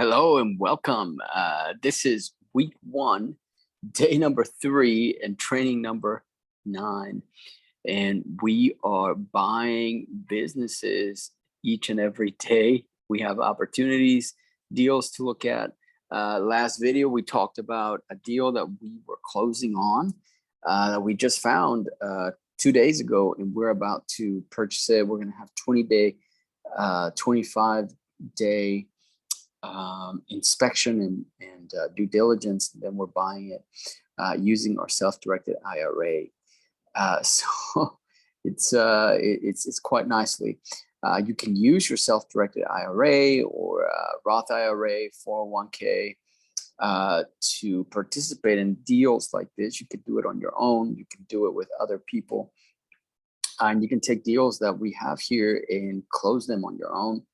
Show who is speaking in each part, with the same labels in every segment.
Speaker 1: Hello and welcome. This is week 1, day number 3, and training number 9. And we are buying businesses each and every day. We have opportunities, deals to look at. Last video, we talked about a deal that we were closing on that we just found 2 days ago, and we're about to purchase it. We're going to have 20-day, 25-day inspection and due diligence. Then we're buying it using our self-directed IRA. So it's quite nicely. You can use your self-directed IRA or Roth IRA, 401k to participate in deals like this. You could do it on your own. You can do it with other people. And you can take deals that we have here and close them on your own.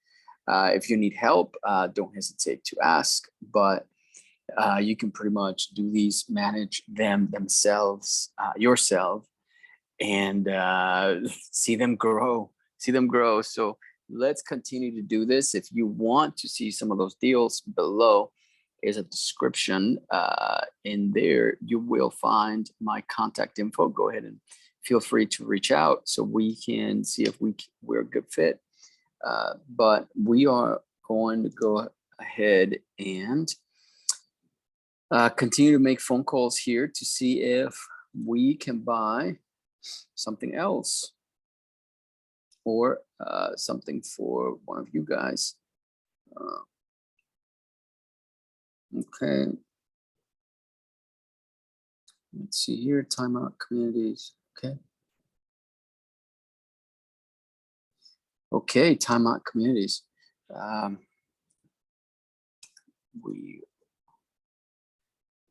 Speaker 1: If you need help, don't hesitate to ask, but you can pretty much do these, manage them themselves, yourself, and see them grow. So let's continue to do this. If you want to see some of those deals, below is a description. In there, you will find my contact info. Go ahead and feel free to reach out so we can see if we're a good fit. But we are going to go ahead and continue to make phone calls here to see if we can buy something else or something for one of you guys. Okay. Let's see here, timeout communities. Okay, timeout communities. We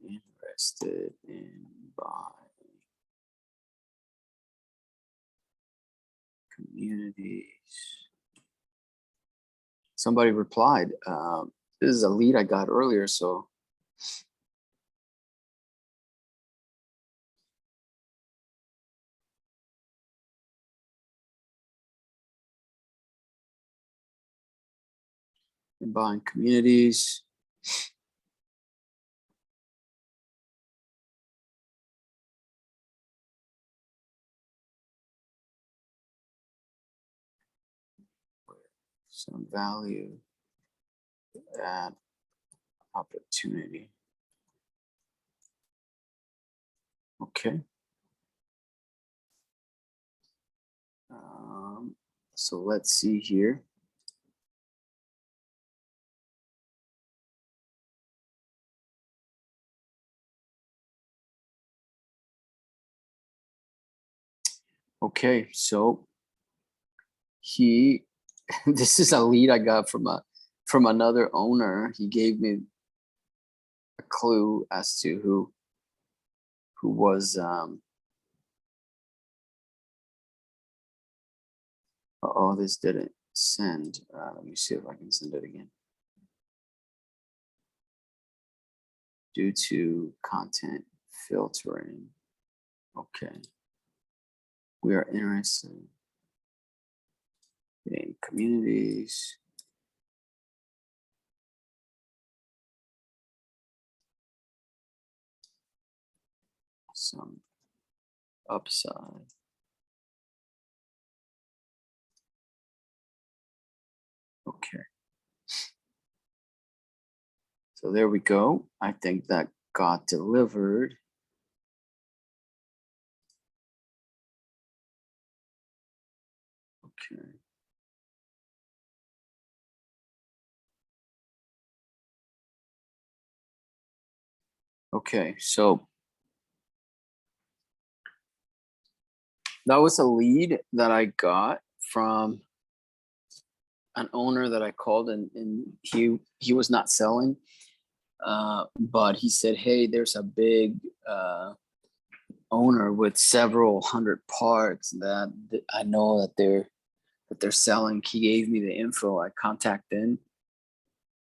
Speaker 1: interested in buying communities. Somebody replied. This is a lead I got earlier, so. In buying communities. Some value add opportunity. Okay. So let's see here. Okay, so this is a lead I got from another owner. He gave me a clue as to who was oh, this didn't send. Let me see if I can send it again. Due to content filtering. Okay. We are interested in communities. Some upside. Okay. So there we go. I think that got delivered. Okay. Okay, so that was a lead that I got from an owner that I called, and he was not selling, but he said, hey, there's a big owner with several hundred parks that I know that they're selling. He gave me the info. I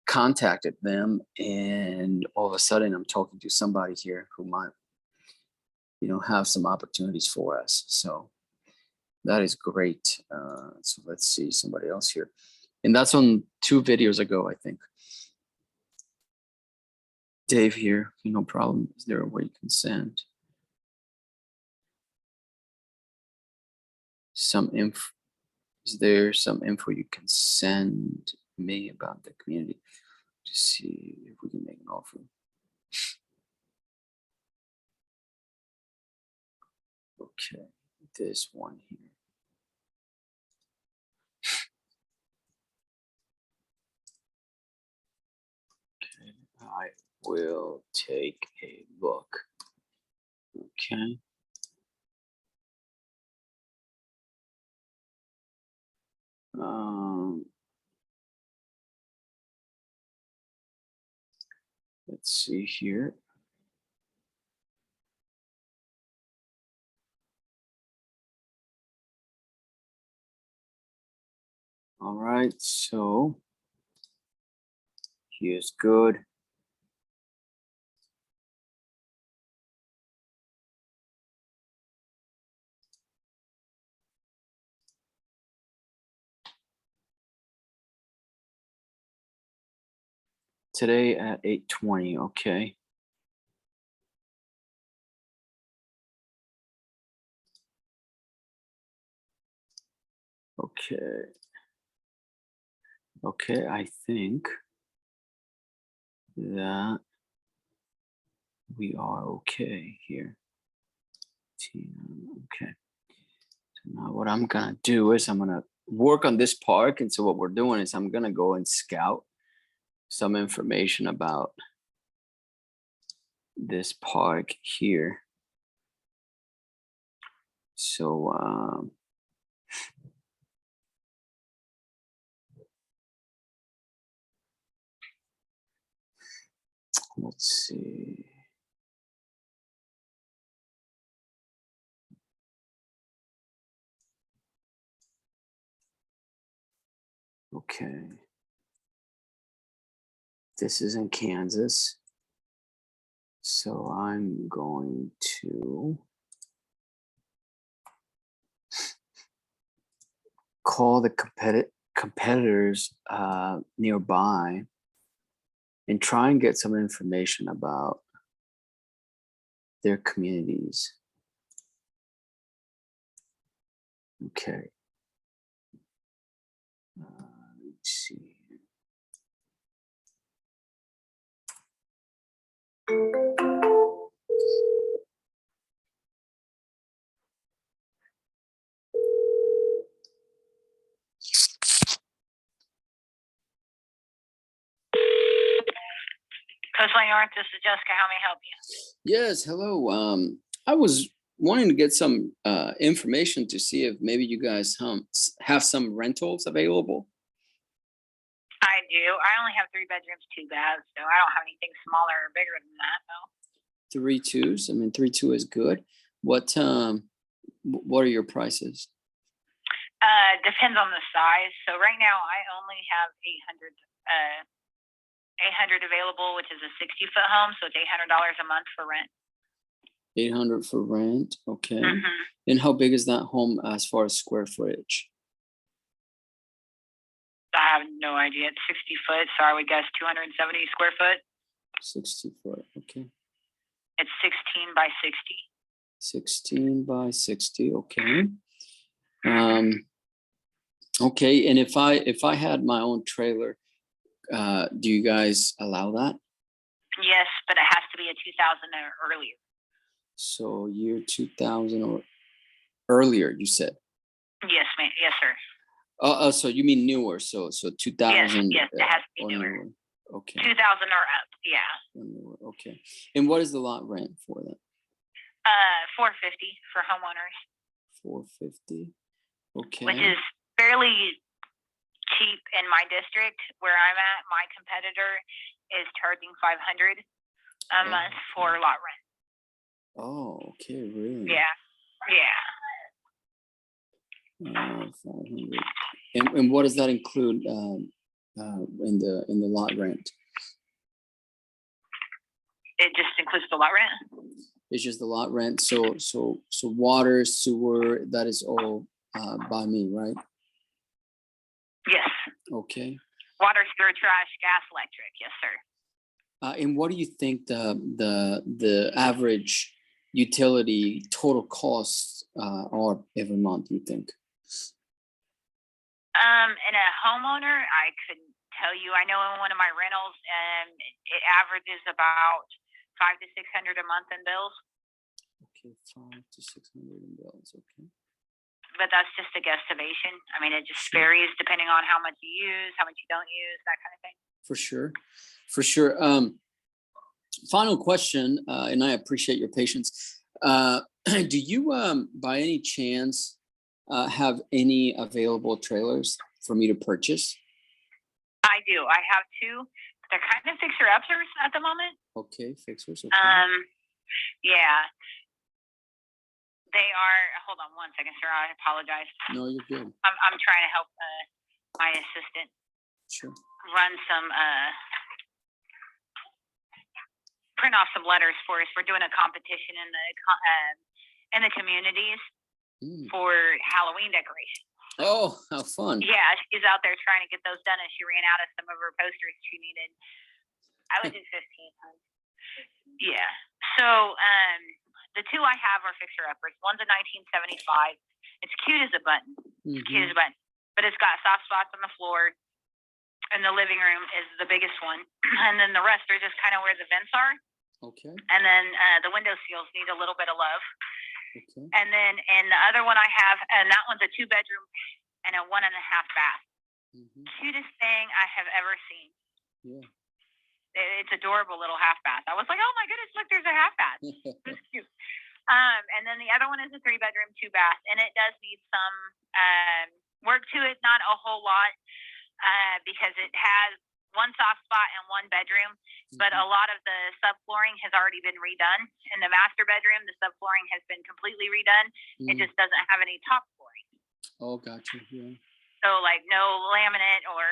Speaker 1: contacted them, and all of a sudden I'm talking to somebody here who might have some opportunities for us. So that is great. So let's see somebody else here, and that's on 2 videos ago, I think. Dave here. No problem. Is there a way you can send some info? Is there some info you can send me about the community to see if we can make an offer? Okay, this one here. Okay, I will take a look. Okay. Let's see here. All right, so here's good. Today at 8:20, okay. Okay. Okay, I think that we are okay here. Okay. So now what I'm gonna do is I'm gonna work on this park. And so what we're doing is I'm gonna go and scout some information about this park here. So let's see. Okay. This is in Kansas. So I'm going to call the competitors nearby and try and get some information about their communities. Okay. Let's see.
Speaker 2: Coastline North, this is Jessica. How may I help you?
Speaker 1: Yes, hello. I was wanting to get some information to see if maybe you guys have some rentals available.
Speaker 2: I do. I only have 3 bedrooms, 2 baths, so I don't have anything smaller or bigger than that, though.
Speaker 1: 3.2s. I mean, 3.2 is good. What are your prices?
Speaker 2: Depends on the size. So right now, I only have 800 available, which is a 60-foot home. So it's $800 a month for rent.
Speaker 1: 800 for rent. Okay.
Speaker 2: Mm-hmm.
Speaker 1: And how big is that home as far as square footage?
Speaker 2: I have no idea. It's 60 foot, so I would guess 270 square foot.
Speaker 1: 60 foot. Okay.
Speaker 2: It's 16 by 60.
Speaker 1: 16 by 60. Okay. Okay. And if I had my own trailer, do you guys allow that?
Speaker 2: Yes, but it has to be a 2000 or earlier.
Speaker 1: So year 2000 or earlier, you said?
Speaker 2: Yes, ma'am. Yes, sir.
Speaker 1: So you mean newer? So 2000.
Speaker 2: Yes, it has to be newer.
Speaker 1: Okay.
Speaker 2: 2000 or up, yeah.
Speaker 1: Newer. Okay. And what is the lot rent for that?
Speaker 2: $450 for homeowners.
Speaker 1: $450. Okay.
Speaker 2: Which is fairly cheap in my district where I'm at. My competitor is charging $500 a month for lot rent.
Speaker 1: Oh, okay, really?
Speaker 2: Yeah.
Speaker 1: 500. And what does that include in the lot rent?
Speaker 2: It just includes the lot rent.
Speaker 1: It's just the lot rent. So water, sewer, that is all by me, right?
Speaker 2: Yes.
Speaker 1: Okay.
Speaker 2: Water, sewer, trash, gas, electric. Yes, sir.
Speaker 1: And what do you think the average utility total costs are every month, you think?
Speaker 2: In a homeowner, I couldn't tell you. I know in one of my rentals, it averages about 500 to 600 a month in bills.
Speaker 1: Okay, 500 to 600 in bills. Okay.
Speaker 2: But that's just a guesstimation. I mean, it just
Speaker 1: Sure.
Speaker 2: varies depending on how much you use, how much you don't use, that kind of thing.
Speaker 1: For sure, for sure. Final question, and I appreciate your patience. Do you, by any chance, have any available trailers for me to purchase?
Speaker 2: I do. I have two. They're kind of fixer-uppers at the moment.
Speaker 1: Okay, fixers. Okay.
Speaker 2: Yeah. They are. Hold on one second, sir. I apologize.
Speaker 1: No, you're good.
Speaker 2: I'm trying to help my assistant
Speaker 1: Sure.
Speaker 2: run some print off some letters for us. We're doing a competition in the communities for Halloween decoration.
Speaker 1: Oh, how fun!
Speaker 2: Yeah, she's out there trying to get those done, and she ran out of some of her posters she needed. I would do 15. Yeah. So the two I have are fixer uppers. One's a 1975. It's cute as a button. Cute as a button, but it's got soft spots on the floor. And the living room is the biggest one, and then the rest are just kind of where the vents are.
Speaker 1: Okay.
Speaker 2: And then the window seals need a little bit of love.
Speaker 1: Okay.
Speaker 2: And then in the other one I have, and that one's a 2-bedroom and a 1.5 bath. Cutest thing I have ever seen.
Speaker 1: Yeah.
Speaker 2: It's adorable little half bath. I was like, oh my goodness, look, there's a half bath. It's cute. And then the other one is a 3-bedroom, 2 bath, and it does need some work to it, not a whole lot. Because it has one soft spot and one bedroom, but a lot of the subflooring has already been redone. In the master bedroom, the subflooring has been completely redone. It just doesn't have any top flooring.
Speaker 1: Oh, gotcha. Yeah.
Speaker 2: So like no laminate or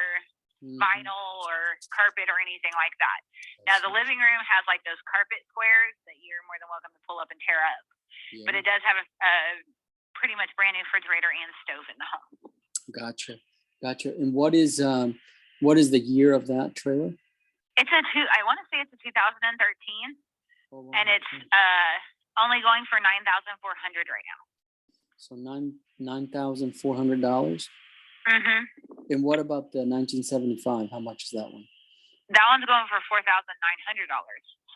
Speaker 2: vinyl or carpet or anything like that. Now the living room has like those carpet squares that you're more than welcome to pull up and tear up. Yeah. But it does have a pretty much brand new refrigerator and stove in the home.
Speaker 1: Gotcha. And what is the year of that trailer?
Speaker 2: It's I want to say it's a 2013, and it's only going for $9,400 right now.
Speaker 1: So $9,400. And what about the 1975? How much is that one?
Speaker 2: That one's going for $4,900.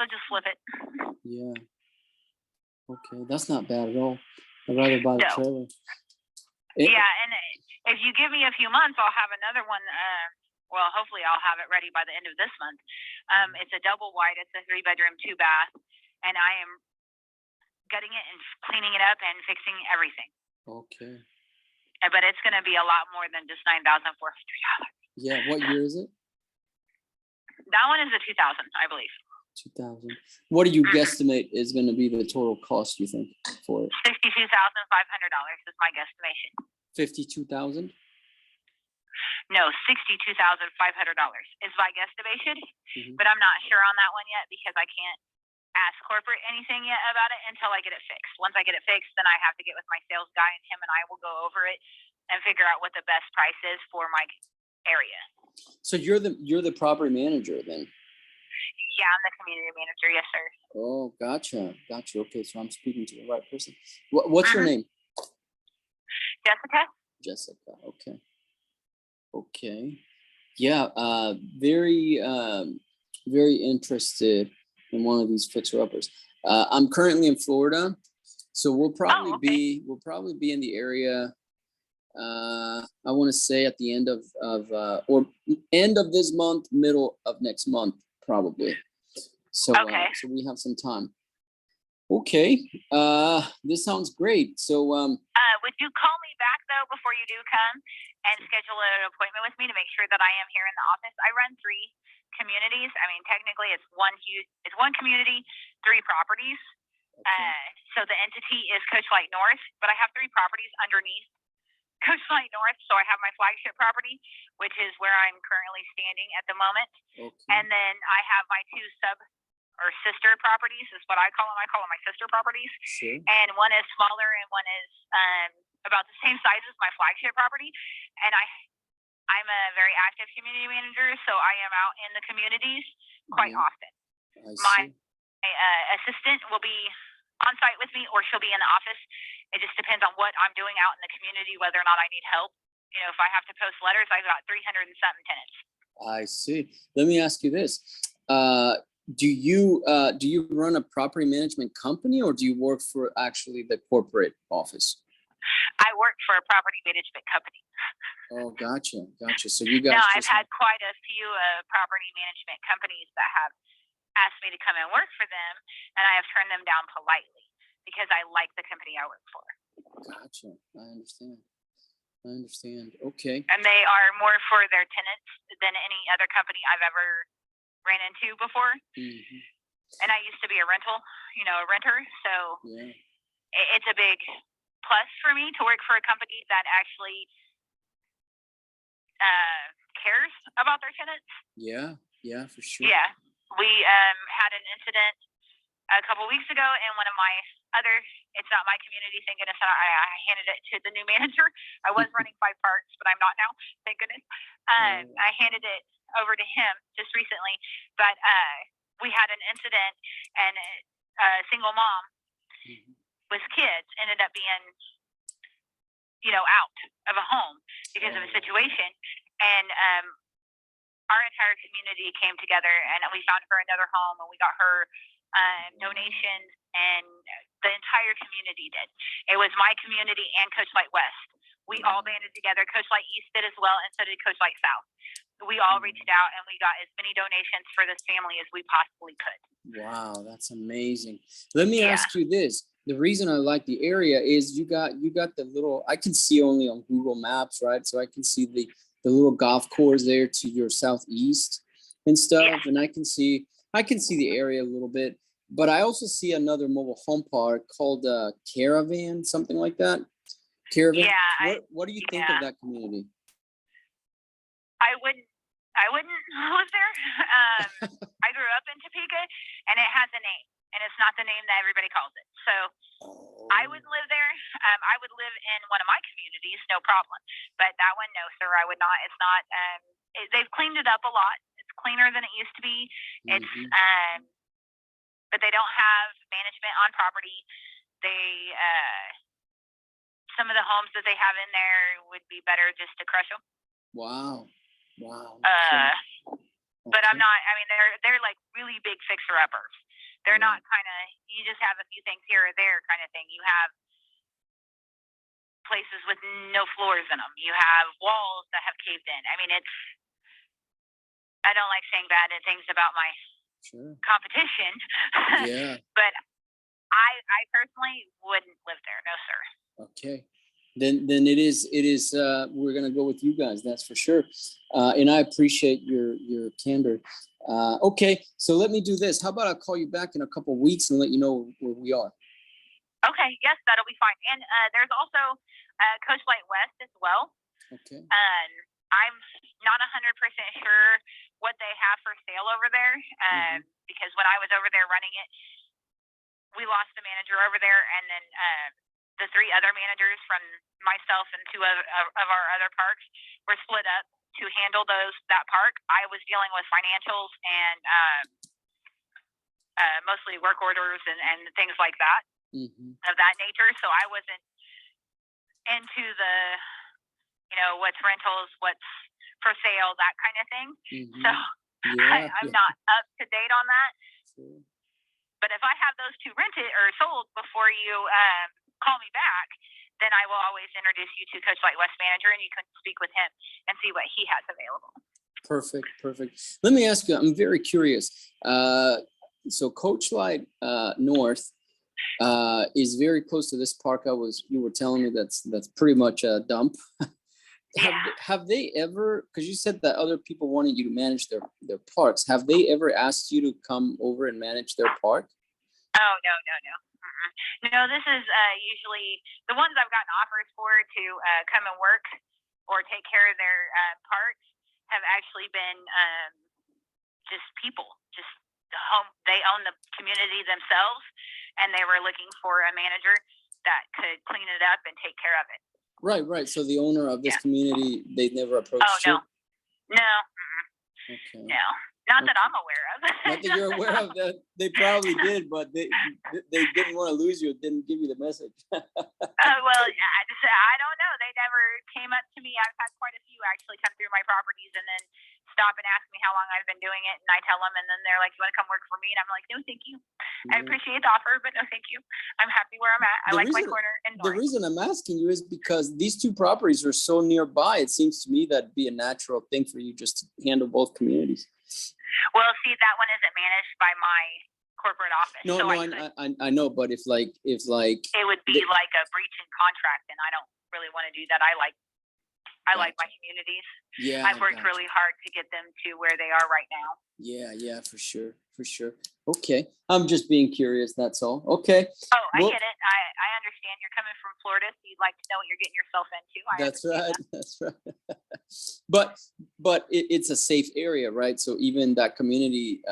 Speaker 2: So just flip it.
Speaker 1: Yeah. Okay, that's not bad at all. I'd rather buy the trailer.
Speaker 2: Yeah, and if you give me a few months, I'll have another one. Well, hopefully I'll have it ready by the end of this month. It's a double wide. It's a 3-bedroom, 2 bath, and I am gutting it and cleaning it up and fixing everything. Okay. But it's going to be a lot more than just $9,400.
Speaker 1: Yeah. What year is it?
Speaker 2: That one is a 2000, I believe.
Speaker 1: 2000. What do you guesstimate is going to be the total cost, you think, for it?
Speaker 2: $62,500 is my guesstimation.
Speaker 1: 52,000?
Speaker 2: No, $62,500 is my guesstimation, but I'm not sure on that one yet because I can't ask corporate anything yet about it until I get it fixed. Once I get it fixed, then I have to get with my sales guy, and him and I will go over it and figure out what the best price is for my area. So
Speaker 1: you're the property manager then?
Speaker 2: Yeah, I'm the community manager. Yes, sir.
Speaker 1: Oh, gotcha. Okay, so I'm speaking to the right person. What's your name? Jessica. Okay. Yeah. Very interested in one of these fixer-uppers. I'm currently in Florida, so we'll probably be in the area. I want to say at the end of end of this month, middle of next month, probably. So so we have some time. Okay. This sounds great. So
Speaker 2: would you call me back though before you do come and schedule an appointment with me to make sure that I am here in the office? I run 3 communities. I mean, technically it's one community, 3 properties. So the entity is Coach Light North, but I have 3 properties underneath Coach Light North. So I have my flagship property, which is where I'm currently standing at the moment. And then I have my 2 sister properties is what I call them. I call them my sister properties. Sure. And one is smaller and one is about the same size as my flagship property. And I'm a very active community manager, so I am out in the communities quite often.
Speaker 1: I
Speaker 2: My
Speaker 1: see.
Speaker 2: assistant will be on site with me, or she'll be in the office. It just depends on what I'm doing out in the community, whether or not I need help. You know, if I have to post letters, I've got 300 and something tenants.
Speaker 1: I see. Let me ask you this. Do you run a property management company, or do you work for actually the corporate office?
Speaker 2: I work for a property management company.
Speaker 1: Oh, gotcha. So you guys
Speaker 2: Now, I've
Speaker 1: just
Speaker 2: had quite a few property management companies that have asked me to come and work for them, and I have turned them down politely because I like the company I work for.
Speaker 1: gotcha. I understand. Okay.
Speaker 2: And they are more for their tenants than any other company I've ever ran into before.
Speaker 1: Mm-hmm.
Speaker 2: And I used to be a renter, so
Speaker 1: Yeah.
Speaker 2: it's a big plus for me to work for a company that actually cares about their tenants.
Speaker 1: Yeah, for sure.
Speaker 2: Yeah, we had an incident a couple weeks ago, and one of my it's not my community, thank goodness. I handed it to the new manager. I was running 5 parks, but I'm not now, thank goodness. I handed it over to him just recently, but we had an incident, and a single mom with kids ended up being, out of a home because of a situation, and our entire community came together, and we found her another home, and we got her donations, and the entire community did. It was my community and Coach Light West. We all banded together. Coach Light East did as well, and so did Coach Light South. We all reached out, and we got as many donations for this family as we possibly could.
Speaker 1: Wow, that's amazing. Let me ask you this. The reason I like the area is you got the little, I can see only on Google Maps, right? So I can see the little golf course there to your southeast and stuff. And I can see the area a little bit, but I also see another mobile home park called Caravan, something like that. Caravan.
Speaker 2: Yeah.
Speaker 1: What do you think of that community?
Speaker 2: I wouldn't live there. I grew up in Topeka, and it has a name, and it's not the name that everybody calls it. So I wouldn't live there. I would live in one of my communities, no problem. But that one, no, sir, I would not. It's not. They've cleaned it up a lot. It's cleaner than it used to be. It's but they don't have management on property. They some of the homes that they have in there would be better just to crush them.
Speaker 1: Wow.
Speaker 2: But I'm not. I mean, they're like really big fixer-uppers. They're not kind of. You just have a few things here or there kind of thing. You have places with no floors in them. You have walls that have caved in. I mean, I don't like saying bad things about my competition.
Speaker 1: Yeah.
Speaker 2: But I personally wouldn't live there. No, sir.
Speaker 1: Okay. Then it is we're gonna go with you guys, that's for sure. And I appreciate your candor. Okay, so let me do this. How about I'll call you back in a couple of weeks and let you know where we are.
Speaker 2: Okay, yes, that'll be fine. And there's also Coach Light West as well.
Speaker 1: Okay.
Speaker 2: I'm not 100% sure what they have for sale over there, because when I was over there running it, we lost the manager over there, and then the 3 other managers from myself and 2 of our other parks were split up to handle that park. I was dealing with financials and mostly work orders and things like that of that nature. So I wasn't into the, what's rentals, what's for sale, that kind of thing. So I'm not up to date on that.
Speaker 1: Sure.
Speaker 2: But if I have those 2 rented or sold before you call me back, then I will always introduce you to Coach Light West manager, and you can speak with him and see what he has available.
Speaker 1: Perfect. Let me ask you, I'm very curious. So Coach Light North is very close to this park. You were telling me that's pretty much a dump. Have they ever, because you said that other people wanted you to manage their parks, have they ever asked you to come over and manage their park?
Speaker 2: Oh, no. No, this is usually the ones I've gotten offers for to come and work or take care of their parks have actually been just people, just home. They own the community themselves, and they were looking for a manager that could clean it up and take care of it. Right.
Speaker 1: So the owner of this community, they never approached you?
Speaker 2: No.
Speaker 1: Okay.
Speaker 2: No. Not that I'm aware of.
Speaker 1: Not that you're aware of that. They probably did, but they didn't want to lose you. It didn't give you the message.
Speaker 2: Well, I don't know. They never came up to me. I've had quite a few actually come through my properties and then stop and ask me how long I've been doing it. And I tell them, and then they're like, "You want to come work for me?" And I'm like, "No, thank you. I appreciate the offer, but no, thank you. I'm happy where I'm at. I like my corner in North."
Speaker 1: The reason I'm asking you is because these two properties are so nearby. It seems to me that'd be a natural thing for you just to handle both communities.
Speaker 2: Well, see, that one isn't managed by my corporate office.
Speaker 1: No,
Speaker 2: so
Speaker 1: I know, but if like
Speaker 2: it would be like a breach in contract, and I don't really want to do that. I like my communities.
Speaker 1: Yeah,
Speaker 2: I've worked really hard to get them to where they are right now.
Speaker 1: Yeah, for sure. Okay, I'm just being curious. That's all. Okay.
Speaker 2: Oh, I get it. I understand. You're coming from Florida, so you'd like to know what you're getting yourself into.
Speaker 1: That's right. But it's a safe area, right? So even that community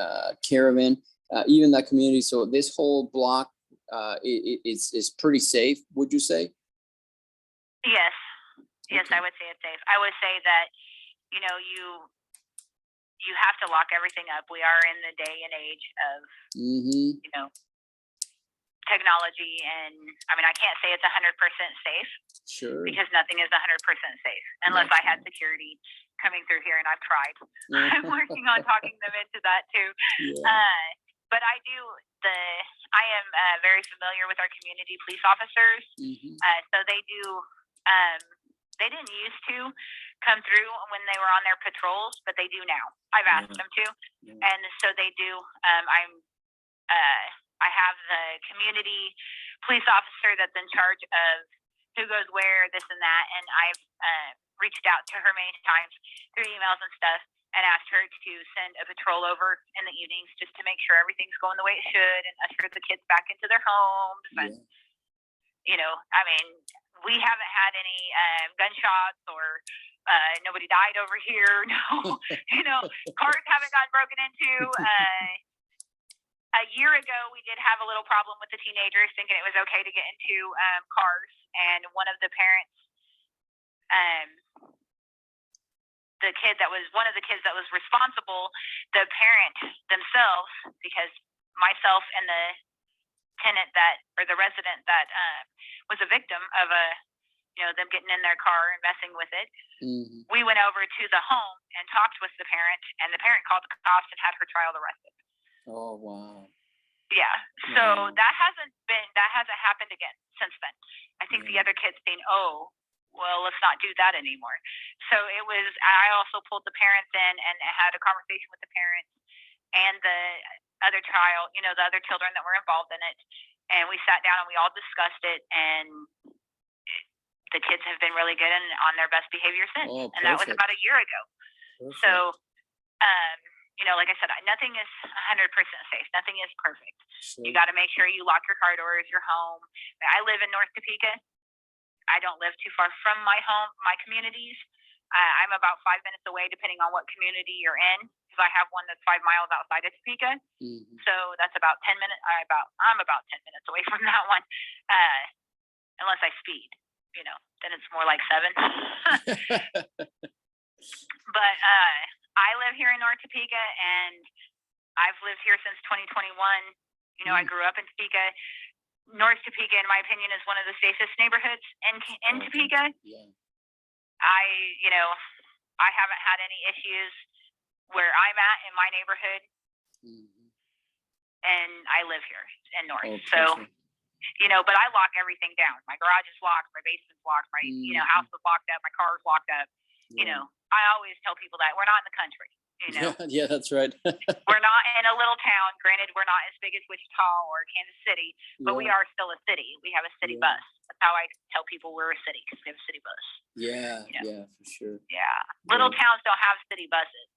Speaker 1: caravan, even that community. So this whole block is pretty safe. Would you say?
Speaker 2: Yes. Yes,
Speaker 1: Okay.
Speaker 2: I would say it's safe. I would say that you have to lock everything up. We are in the day and age of technology, and I mean, I can't say it's 100% safe.
Speaker 1: Sure.
Speaker 2: Because nothing is 100% safe unless I had security coming through here, and I've tried. I'm working on talking them into that too. Yeah. But I am very familiar with our community police officers. So they do. They didn't used to come through when they were on their patrols, but they do now. I've asked them to, and so they do. I have the community police officer that's in charge of who goes where, this and that, and I've reached out to her many times through emails and stuff and asked her to send a patrol over in the evenings just to make sure everything's going the way it should and usher the kids back into their homes. And, I mean, we haven't had any gunshots or nobody died over here. No, cars haven't gotten broken into. A year ago, we did have a little problem with the teenagers thinking it was okay to get into cars, and one of the parents, one of the kids that was responsible, the parent themselves, because myself and the the resident that was a victim of them getting in their car and messing with it. We went over to the home and talked with the parent, and the parent called the cops and had her child arrested.
Speaker 1: Oh, wow.
Speaker 2: Yeah. So that hasn't happened again since then. I think the other kids saying, "Oh, well, let's not do that anymore." So I also pulled the parents in and had a conversation with the parents and the other child, the other children that were involved in it. And we sat down and we all discussed it, and the kids have been really good and on their best behavior since. And that was about a year ago. Perfect. So, like I said, nothing is 100% safe. Nothing is perfect. Sure. You got to make sure you lock your car doors, your home. I live in North Topeka. I don't live too far from my home, my communities. I'm about 5 minutes away, depending on what community you're in, because I have one that's 5 miles outside of Topeka. So that's about 10 minutes. I'm about 10 minutes away from that one, unless I speed. Then it's more like 7. But I live here in North Topeka, and I've lived here since 2021. I grew up in Topeka. North Topeka, in my opinion, is one of the safest neighborhoods in Topeka. Yeah. I haven't had any issues where I'm at in my neighborhood, and I live here in North. But I lock everything down. My garage is locked. My basement's locked. My house is locked up. My car is locked up. I always tell people that we're not in the country.
Speaker 1: Yeah, that's right.
Speaker 2: We're not in a little town. Granted, we're not as big as Wichita or Kansas City, but we are still a city. We have a city bus. That's how I tell people we're a city, because we have a city bus. Yeah,
Speaker 1: yeah, for sure.
Speaker 2: Yeah. Little towns don't have city buses.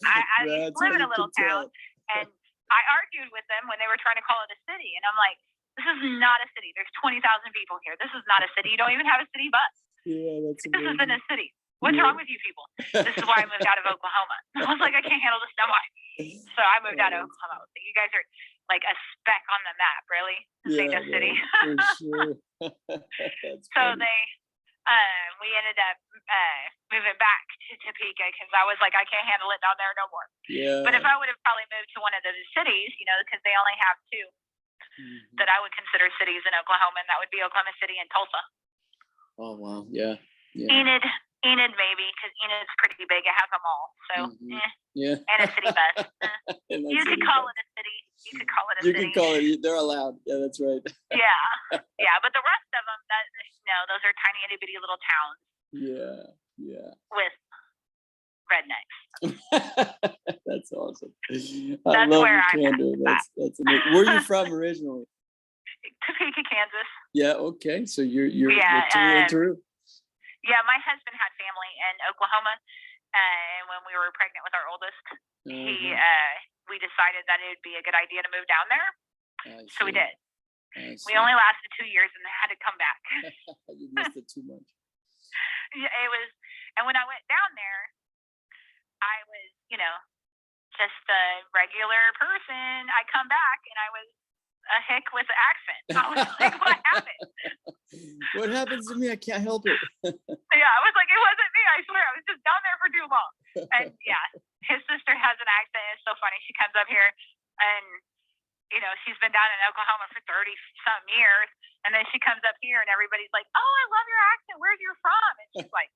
Speaker 2: I live in a little town, and I argued with them when they were trying to call it a city, and I'm like, this is not a city. There's 20,000 people here. This is not a city. You don't even have a city bus. Yeah, that's amazing. This isn't a city. What's wrong with you people? This is why I moved out of Oklahoma. I was like, I can't handle this no more. So I moved out of Oklahoma. So you guys are like a speck on the map, really? This ain't no city.
Speaker 1: For sure.
Speaker 2: So they, we ended up moving back to Topeka because I was like, I can't handle it down there no more.
Speaker 1: Yeah.
Speaker 2: But if I would have probably moved to one of those cities, you know, because they only have two that I would consider cities in Oklahoma, and that would be Oklahoma City and Tulsa.
Speaker 1: Oh, wow. Yeah. Yeah.
Speaker 2: Enid maybe, because Enid's pretty big. It has them all. So,
Speaker 1: yeah.
Speaker 2: And a city bus. You could call it a city. You could call it a city.
Speaker 1: You can call it. They're allowed. Yeah, that's right.
Speaker 2: Yeah. Yeah. But the rest of them, those are tiny, itty bitty little towns.
Speaker 1: Yeah. Yeah.
Speaker 2: With rednecks.
Speaker 1: That's awesome.
Speaker 2: That's
Speaker 1: love
Speaker 2: where
Speaker 1: your
Speaker 2: I'm
Speaker 1: candor. That's amazing. Where are you from originally?
Speaker 2: Topeka, Kansas.
Speaker 1: Yeah. Okay. So you're through.
Speaker 2: Yeah, my husband had family in Oklahoma, and when we were pregnant with our oldest, we decided that it would be a good idea to move down there. So we did. We only lasted 2 years and had to come back.
Speaker 1: You missed it too much.
Speaker 2: Yeah, it was. And when I went down there, I was, just a regular person. I come back and I was a hick with an accent. I was like, what happened?
Speaker 1: What happens to me? I can't help it.
Speaker 2: Yeah, I was like, it wasn't me. I swear, I was just down there for too long. And yeah, his sister has an accent. It's so funny. She comes up here and, she's been down in Oklahoma for 30-something years. And then she comes up here and everybody's like, oh, I love your accent. Where's you from? And she's like,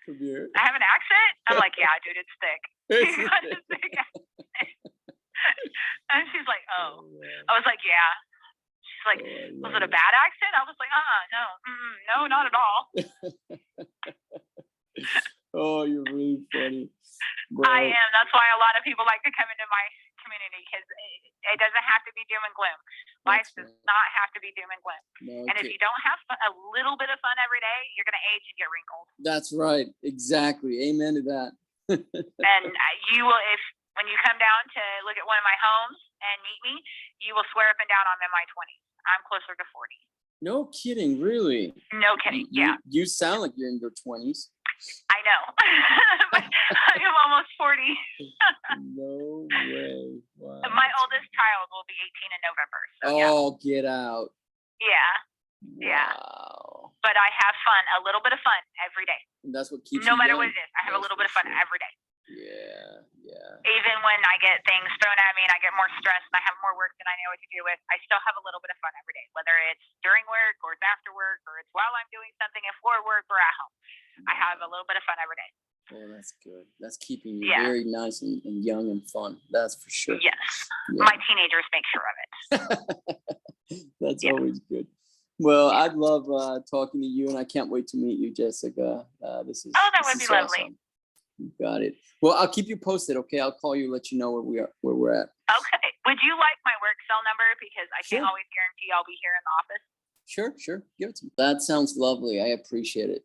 Speaker 1: from here.
Speaker 2: I have an accent? I'm like, yeah, dude, it's thick. You got a thick accent. And she's like, oh. I was like, yeah. She's like, was it a bad accent? I was like, no, not at all.
Speaker 1: Oh, you're really funny. Bro.
Speaker 2: I am. That's why a lot of people like to come into my community, because it doesn't have to be doom and gloom. Life does not have to be doom and gloom. No, and if you don't have a little bit of fun every day, you're going to age and get wrinkled. That's
Speaker 1: right. Exactly. Amen to that.
Speaker 2: And you will, when you come down to look at one of my homes and meet me, you will swear up and down I'm in my 20s. I'm closer to 40.
Speaker 1: No kidding, really?
Speaker 2: No kidding, yeah.
Speaker 1: You sound like you're in your 20s.
Speaker 2: I know. I'm almost 40.
Speaker 1: No way. Wow.
Speaker 2: My oldest child will be 18 in November. So,
Speaker 1: get out.
Speaker 2: Yeah.
Speaker 1: Wow.
Speaker 2: Yeah. But I have fun, a little bit of fun every day.
Speaker 1: And that's what keeps
Speaker 2: no
Speaker 1: you
Speaker 2: matter
Speaker 1: going.
Speaker 2: what it is, I have a little bit of fun every day.
Speaker 1: Yeah.
Speaker 2: Even when I get things thrown at me and I get more stressed and I have more work than I know what to do with, I still have a little bit of fun every day, whether it's during work or it's after work or it's while I'm doing something for work or at home. I have a little bit of fun every day.
Speaker 1: Oh, that's good. That's keeping you very nice and young and fun. That's for sure.
Speaker 2: Yes. Yeah. My teenagers make sure of it.
Speaker 1: That's always good. Well, I'd love talking to you, and I can't wait to meet you, Jessica. That
Speaker 2: would be lovely.
Speaker 1: Awesome. You got it. Well, I'll keep you posted. Okay, I'll call you, let you know where we're at.
Speaker 2: Okay. Would you like my work cell number, because I can't always guarantee I'll be here in the office?
Speaker 1: Sure. Give it to me. That sounds lovely. I appreciate it.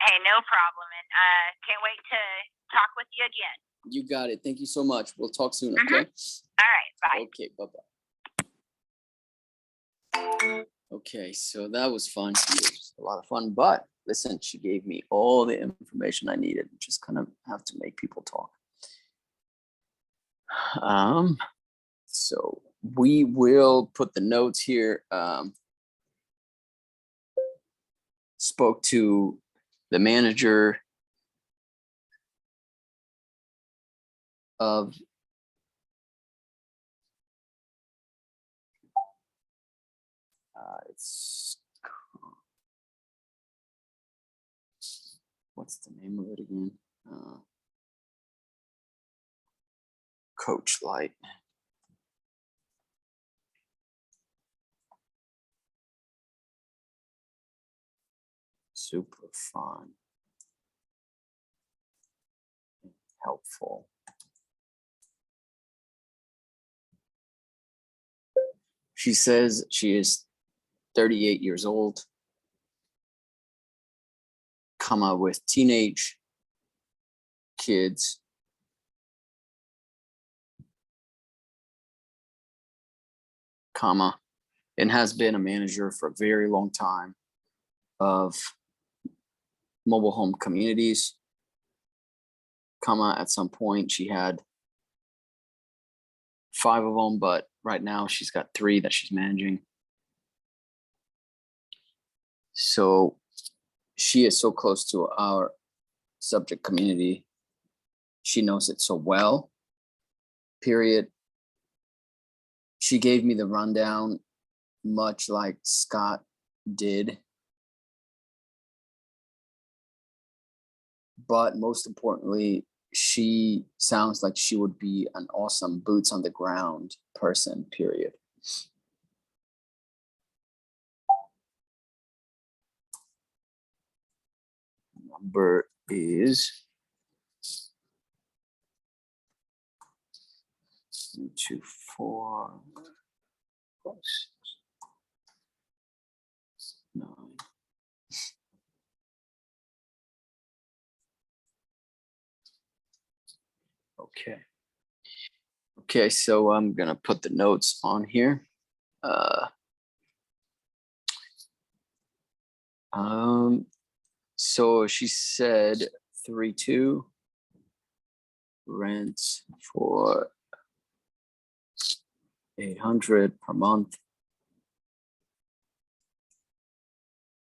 Speaker 2: Hey, no problem. And can't wait to talk with you again.
Speaker 1: You got it. Thank you so much. We'll talk soon. Okay.
Speaker 2: All right. Bye.
Speaker 1: Okay. Bye-bye. Okay, so that was fun. It was a lot of fun, but listen, she gave me all the information I needed. Just kind of have to make people talk. So we will put the notes here. Spoke to the manager of what's the name of it again? Coach Light. Super fun. Helpful. She says she is 38 years old, with teenage kids, and has been a manager for a very long time of mobile home communities, at some point she had 5 of them, but right now she's got 3 that she's managing. So she is so close to our subject community. She knows it so well, period. She gave me the rundown, much like Scott did. But most importantly, she sounds like she would be an awesome boots on the ground person, period. Number is 2, 4, 6, 9. Okay. Okay, so I'm gonna put the notes on here. So she said 3.2 rents for 800 per month.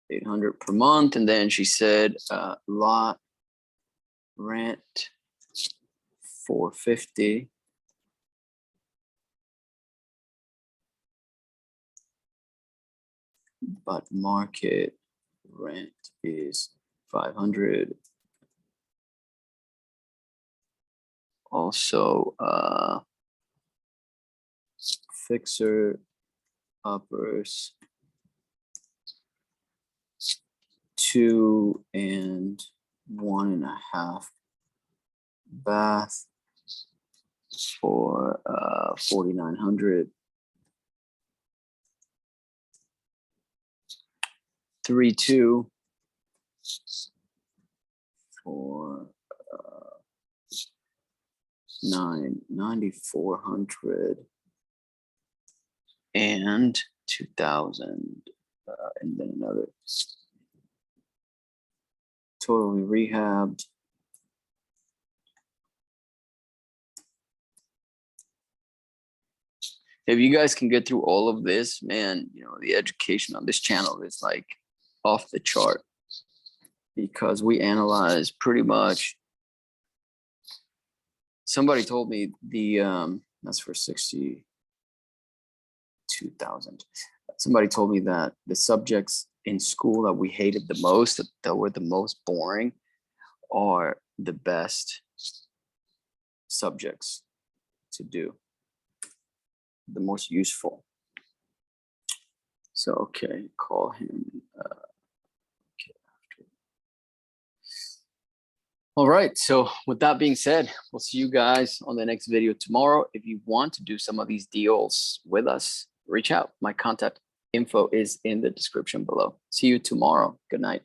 Speaker 1: 800 per month, and then she said lot rent 450. But market rent is 500. Also, fixer uppers 2 and 1.5 bath for 4,900. 3.2 for 9,400 and 2,000, and then another totally rehabbed. If you guys can get through all of this, man, you know, the education on this channel is like off the chart, because we analyze pretty much. Somebody told me the that's for 62,000. Somebody told me that the subjects in school that we hated the most, that were the most boring, are the best subjects to do, the most useful. So, okay, call him. Okay, after. All right, so with that being said, we'll see you guys on the next video tomorrow. If you want to do some of these deals with us, reach out. My contact info is in the description below. See you tomorrow. Good night.